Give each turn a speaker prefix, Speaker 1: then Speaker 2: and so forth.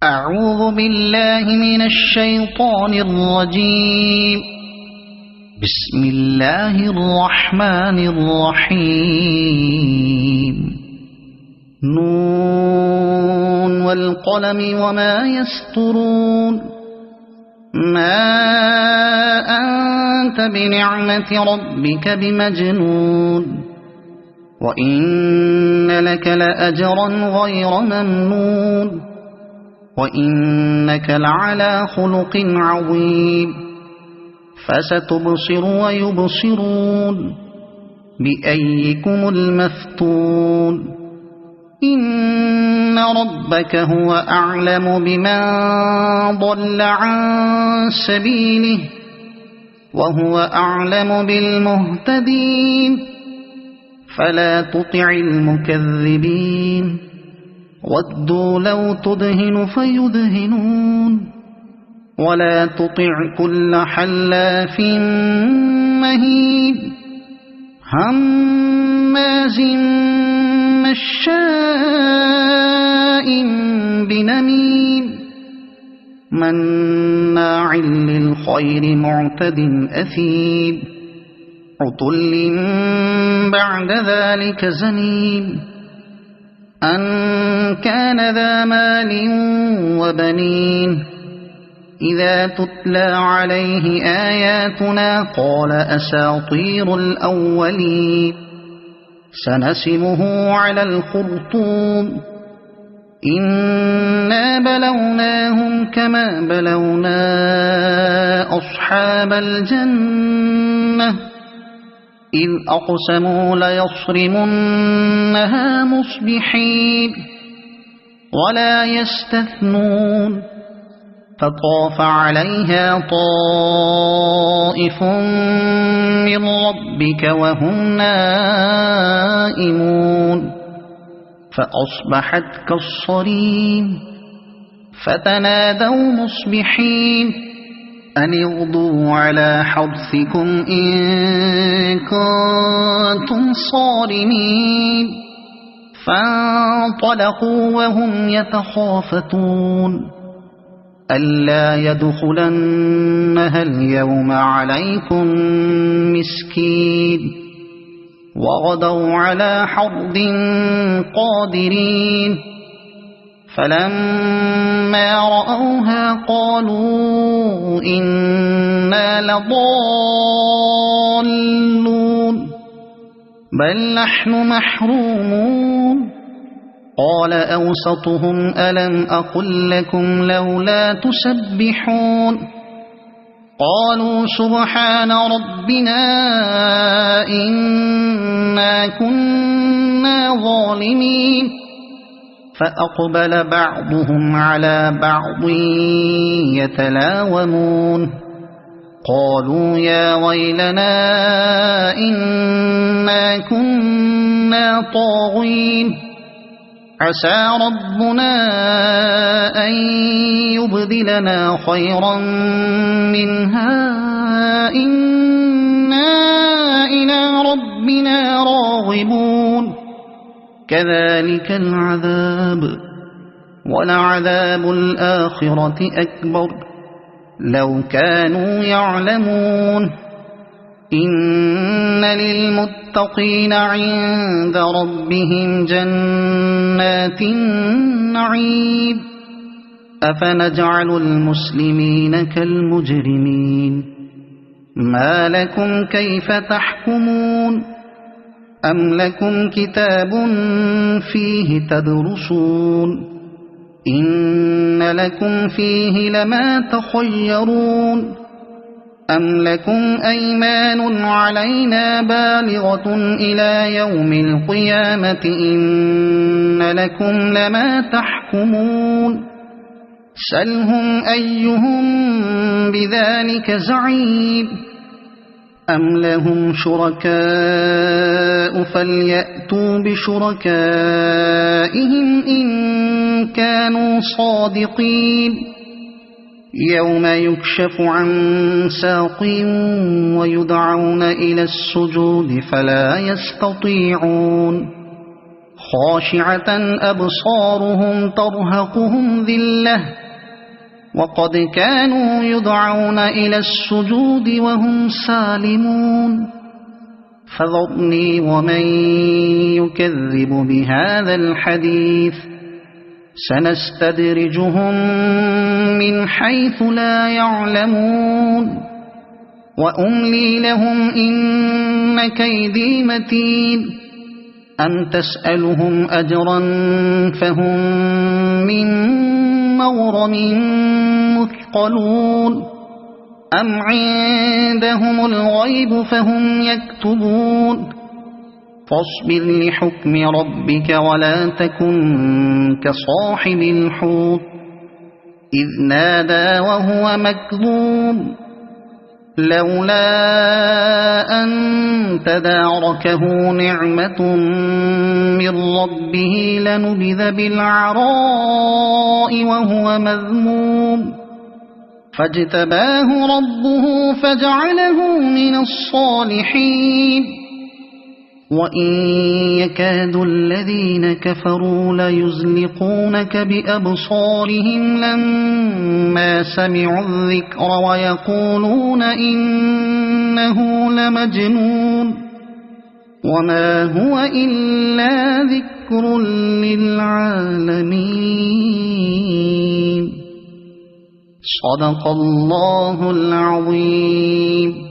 Speaker 1: أعوذ بالله من الشيطان الرجيم. بسم الله الرحمن الرحيم. نون والقلم وما يسطرون. ما أنت بنعمة ربك بمجنون، وإن لك لأجرا غير ممنون، وإنك لعلى خلق عظيم. فستبصر ويبصرون بأيكم المفتون. إن ربك هو أعلم بمن ضل عن سبيله، وهو أعلم بالمهتدين. فلا تطع المكذبين، ودوا لو تدهن فيدهنون. ولا تطع كل حلاف مهين، هماز مشاء بنميم، مناع للخير معتد أثيم، عتل بعد ذلك زنيم. أن كان ذا مال وبنين، إذا تتلى عليه آياتنا قال أساطير الأولين. سنسمه على الخرطوم. إنا بلوناهم كما بلونا أصحاب الجنة، إذ أقسموا ليصرمنها مصبحين ولا يستثنون. فطاف عليها طائف من ربك وهم نائمون، فأصبحت كالصريم. فتنادوا مصبحين أن اغدوا على حرثكم إن كنتم صارمين. فانطلقوا وهم يتخافتون ألا يدخلنها اليوم عليكم مسكين. وغدوا على حرد قادرين. فلما رأوها قالوا إنا لضالون، بل نحن محرومون. قال أوسطهم ألم أقل لكم لولا تسبحون؟ قالوا سبحان ربنا إنا كنا ظالمين. فأقبل بعضهم على بعض يتلاومون. قالوا يا ويلنا إنا كنا طاغين، عسى ربنا أن يبدلنا خيرا منها إنا إلى ربنا راغبون. كذلك العذاب، ولعذاب الآخرة أكبر لو كانوا يعلمون. إن للمتقين عند ربهم جنات النعيم. أفنجعل المسلمين كالمجرمين؟ ما لكم كيف تحكمون؟ أم لكم كتاب فيه تدرسون؟ إن لكم فيه لما تخيرون. أم لكم أيمان علينا بالغة إلى يوم القيامة إن لكم لما تحكمون. سلهم أيهم بذلك زعيم. أم لهم شركاء فليأتوا بشركائهم إن كانوا صادقين. يوم يكشف عن ساق ويدعون إلى السجود فلا يستطيعون. خاشعة أبصارهم ترهقهم ذلة وقد كانوا يدعون إلى السجود وهم سالمون فذرني ومن يكذب بهذا الحديث سنستدرجهم من حيث لا يعلمون وأملي لهم إن كيدي متين أم تسألهم أجرا فهم من مغرم مثقلون أم عندهم الغيب فهم يكتبون فاصبر لحكم ربك ولا تكن كصاحب الحوت إذ نادى وهو مكظوم لولا أن تداركه نعمة من ربه لنبذ بالعراء وهو مذموم فاجتباه ربه فجعله من الصالحين وإن يكاد الذين كفروا ليزلقونك بأبصارهم لما سمعوا الذكر ويقولون إنه لمجنون وما هو إلا ذكر للعالمين صدق الله العظيم.